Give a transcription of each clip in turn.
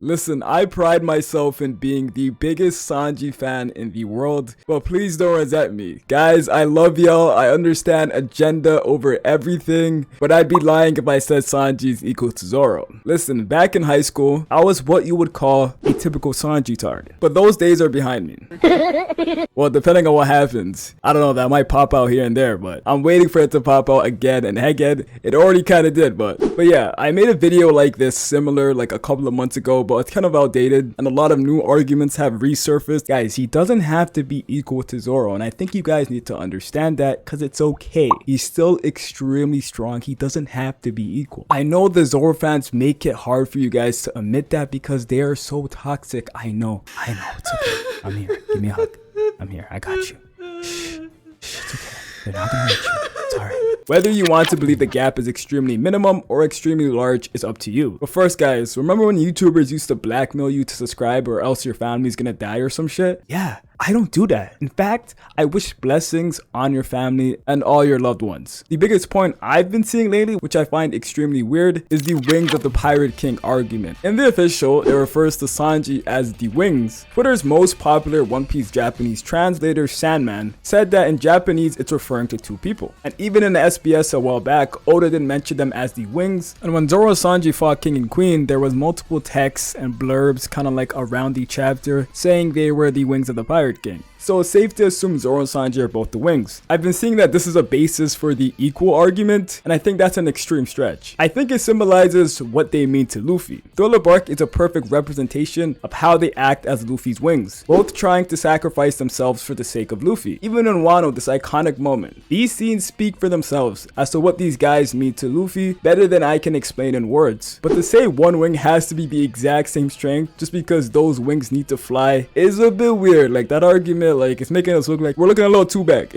Listen, I pride myself in being the biggest Sanji fan in the world, but please don't resent me. Guys, I love y'all. I understand agenda over everything, but I'd be lying if I said Sanji is equal to Zoro. Listen, back in high school, I was what you would call a typical Sanji target, but those days are behind me. Well, depending on what happens, I don't know, that might pop out here and there, but I'm waiting for it to pop out again and again. It already kind of did, but yeah, I made a video like this similar like a couple of months ago, but it's kind of outdated and a lot of new arguments have resurfaced. Guys, he doesn't have to be equal to Zoro, and I think you guys need to understand that because it's okay. He's still extremely strong. He doesn't have to be equal. I know the Zoro fans make it hard for you guys to admit that because they are so toxic. I know, it's okay. I'm here. Give me a hug. I'm here. I got you. Shh, it's okay. They're not gonna hurt you. It's alright. Whether you want to believe the gap is extremely minimum or extremely large is up to you. But first, guys, remember when YouTubers used to blackmail you to subscribe or else your family's gonna die or some shit? Yeah, I don't do that. In fact, I wish blessings on your family and all your loved ones. The biggest point I've been seeing lately, which I find extremely weird, is the Wings of the Pirate King argument. In the official, it refers to Sanji as the Wings. Twitter's most popular One Piece Japanese translator, Sandman, said that in Japanese it's referring to two people. And even in the SBS a while back, Oda didn't mention them as the Wings. And when Zoro and Sanji fought King and Queen, there was multiple texts and blurbs kind of like around the chapter saying they were the Wings of the Pirate King. So it's safe to assume Zoro and Sanji are both the Wings. I've been seeing that this is a basis for the equal argument, and I think that's an extreme stretch. I think it symbolizes what they mean to Luffy. Thriller Bark is a perfect representation of how they act as Luffy's wings, both trying to sacrifice themselves for the sake of Luffy. Even in Wano, this iconic moment. These scenes speak for themselves as to what these guys mean to Luffy better than I can explain in words. But to say one wing has to be the exact same strength just because those wings need to fly is a bit weird. Like that argument, like it's making us look like we're looking a little too back.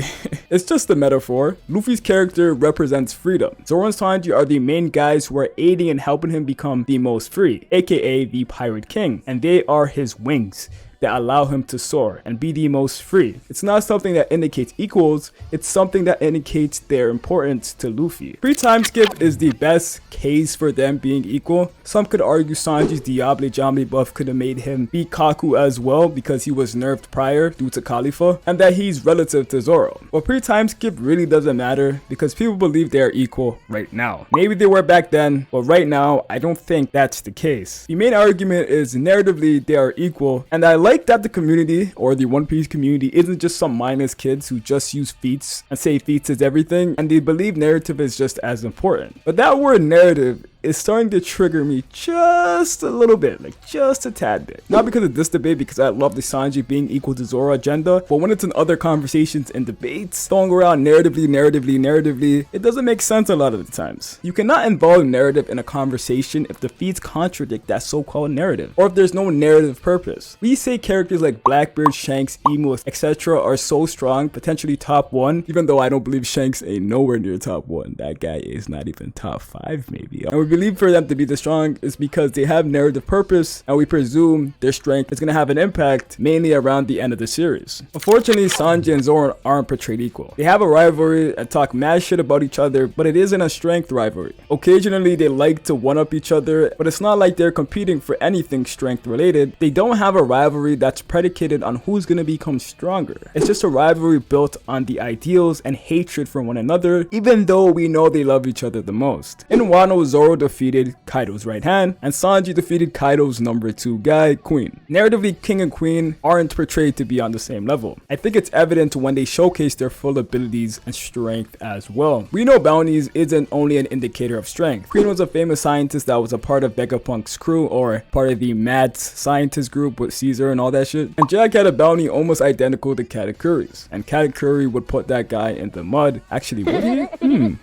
It's just a metaphor. Luffy's character represents freedom. Zoro and Sanji are the main guys who are aiding and helping him become the most free, aka the Pirate King, and they are his wings that allow him to soar and be the most free. It's not something that indicates equals, it's something that indicates their importance to Luffy. Free time skip is the best case for them being equal. Some could argue Sanji's Diable Jambe buff could have made him beat Kaku as well because he was nerfed prior due to Khalifa, and that he's relative to Zoro. But free time skip really doesn't matter because people believe they are equal right now. Maybe they were back then, but right now I don't think that's the case. The main argument is narratively they are equal, and I like that the community or the One Piece community isn't just some mindless kids who just use feats and say feats is everything, and they believe narrative is just as important. But that word narrative is starting to trigger me just a little bit, like just a tad bit. Not because of this debate, because I love the Sanji being equal to Zoro agenda, but when it's in other conversations and debates, throwing around narratively, it doesn't make sense a lot of the times. You cannot involve narrative in a conversation if the feats contradict that so-called narrative, or if there's no narrative purpose. We say characters like Blackbeard, Shanks, Emo, etc. are so strong, potentially top 1, even though I don't believe Shanks ain't nowhere near top 1. That guy is not even top 5 maybe. And we believe for them to be the strong is because they have narrative purpose, and we presume their strength is going to have an impact mainly around the end of the series. Unfortunately, Sanji and Zoro aren't portrayed equal. They have a rivalry and talk mad shit about each other, but it isn't a strength rivalry. Occasionally they like to one-up each other, but it's not like they're competing for anything strength related. They don't have a rivalry that's predicated on who's going to become stronger. It's just a rivalry built on the ideals and hatred for one another, even though we know they love each other the most. In Wano, Zoro defeated Kaido's right hand, and Sanji defeated Kaido's number 2 guy, Queen. Narratively, King and Queen aren't portrayed to be on the same level. I think it's evident when they showcase their full abilities and strength as well. We know bounties isn't only an indicator of strength. Queen was a famous scientist that was a part of Vegapunk's crew, or part of the mad scientist group with Caesar and all that shit. And Jack had a bounty almost identical to Katakuri's, and Katakuri would put that guy in the mud. Actually, would he?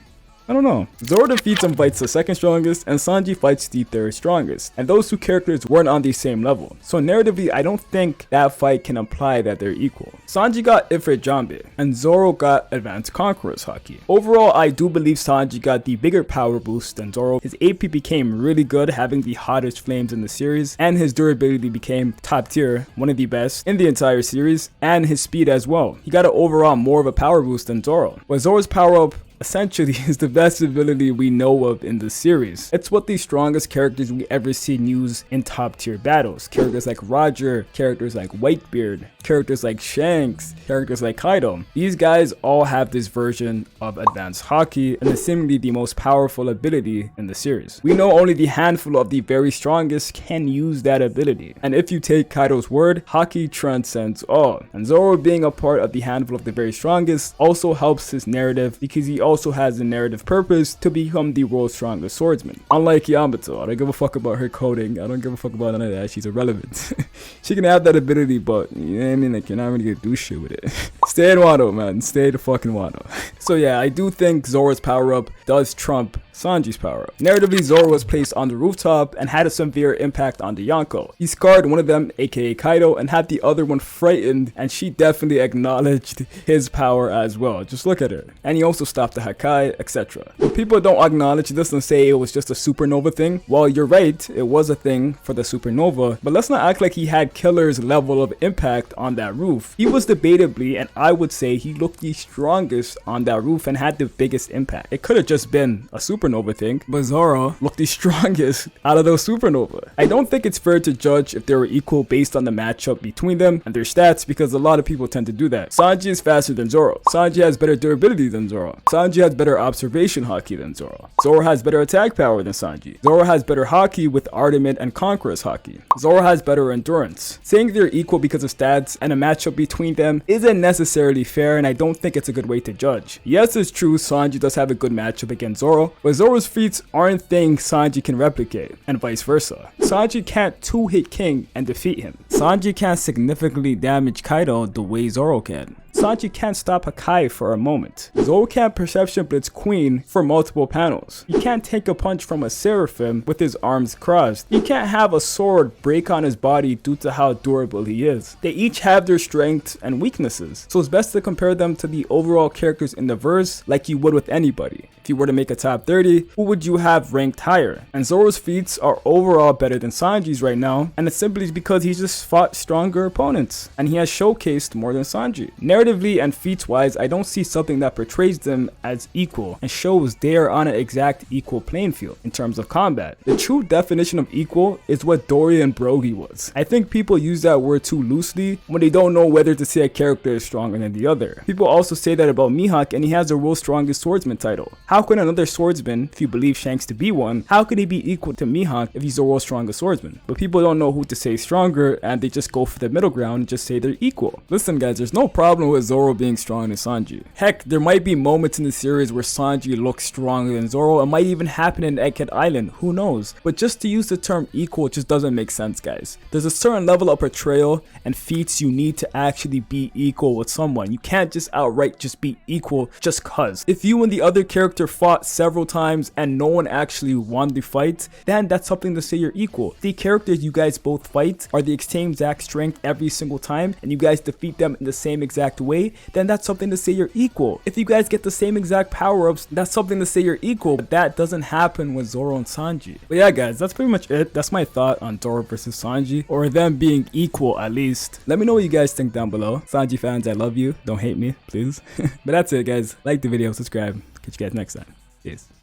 I don't know. Zoro defeats and fights the second strongest, and Sanji fights the third strongest, and those two characters weren't on the same level. So narratively, I don't think that fight can imply that they're equal. Sanji got Ifrit Jambe, and Zoro got Advanced Conqueror's Haki. Overall, I do believe Sanji got the bigger power boost than Zoro. His AP became really good, having the hottest flames in the series, and his durability became top tier, one of the best in the entire series, and his speed as well. He got an overall more of a power boost than Zoro. But Zoro's power up essentially is the best ability we know of in the series. It's what the strongest characters we ever seen use in top tier battles. Characters like Roger, characters like Whitebeard, characters like Shanks, characters like Kaido. These guys all have this version of advanced Haki and is seemingly the most powerful ability in the series. We know only the handful of the very strongest can use that ability. And if you take Kaido's word, Haki transcends all. And Zoro being a part of the handful of the very strongest also helps his narrative because he also has a narrative purpose to become the world's strongest swordsman. Unlike Yamato, I don't give a fuck about her coding. I don't give a fuck about none of that. She's irrelevant. She can have that ability, but you know what I mean? Like, you're not really gonna do shit with it. Stay in Wano, man. Stay the fucking Wano. So yeah, I do think Zoro's power up does trump Sanji's power up. Narratively, Zoro was placed on the rooftop and had a severe impact on the Yonko. He scarred one of them, aka Kaido, and had the other one frightened, and she definitely acknowledged his power as well. Just look at her. And he also stopped the Hakai, etc. But people don't acknowledge this and say it was just a supernova thing. Well, you're right, it was a thing for the supernova, but let's not act like he had Killer's level of impact on that roof. He was debatably, and I would say he looked the strongest on that roof and had the biggest impact. It could have just been a supernova thing, but Zoro looked the strongest out of those supernova. I don't think it's fair to judge if they were equal based on the matchup between them and their stats, because a lot of people tend to do that. Sanji is faster than Zoro. Sanji has better durability than Zoro. Sanji has better observation Haki than Zoro. Zoro has better attack power than Sanji. Zoro has better Haki with Artament and Conqueror's Haki. Zoro has better endurance. Saying they're equal because of stats and a matchup between them isn't necessarily fair, and I don't think it's a good way to judge. Yes, it's true Sanji does have a good matchup against Zoro, but Zoro's feats aren't things Sanji can replicate, and vice versa. Sanji can't two-hit King and defeat him. Sanji can't significantly damage Kaido the way Zoro can. Sanji can't stop Hakai for a moment. Zoro can't Perception Blitz Queen for multiple panels. He can't take a punch from a Seraphim with his arms crossed. He can't have a sword break on his body due to how durable he is. They each have their strengths and weaknesses, so it's best to compare them to the overall characters in the verse like you would with anybody. If you were to make a top 30, who would you have ranked higher? And Zoro's feats are overall better than Sanji's right now, and it's simply because he's just fought stronger opponents, and he has showcased more than Sanji. Narratively and feats wise, I don't see something that portrays them as equal and shows they are on an exact equal playing field in terms of combat. The true definition of equal is what Dory and Brogy was. I think people use that word too loosely when they don't know whether to say a character is stronger than the other. People also say that about Mihawk, and he has the world's strongest swordsman title. How can another swordsman, if you believe Shanks to be one, how could he be equal to Mihawk if he's the world's strongest swordsman? But people don't know who to say stronger, and they just go for the middle ground and just say they're equal. Listen guys, there's no problem with Zoro being stronger than Sanji. Heck, there might be moments in the series where Sanji looks stronger than Zoro. It might even happen in Egghead Island, who knows? But just to use the term equal just doesn't make sense guys. There's a certain level of portrayal and feats you need to actually be equal with someone. You can't just outright just be equal just cause. If you and the other character fought several times and no one actually won the fight, then that's something to say you're equal. The characters you guys both fight are the same exact strength every single time and you guys defeat them in the same exact way, then that's something to say you're equal. If you guys get the same exact power-ups, that's something to say you're equal, but that doesn't happen with Zoro and Sanji. But yeah guys, that's pretty much it. That's my thought on Zoro versus Sanji, or them being equal at least. Let me know what you guys think down below. Sanji fans, I love you. Don't hate me, please. But that's it guys. Like the video, subscribe. Catch you guys next time. Peace.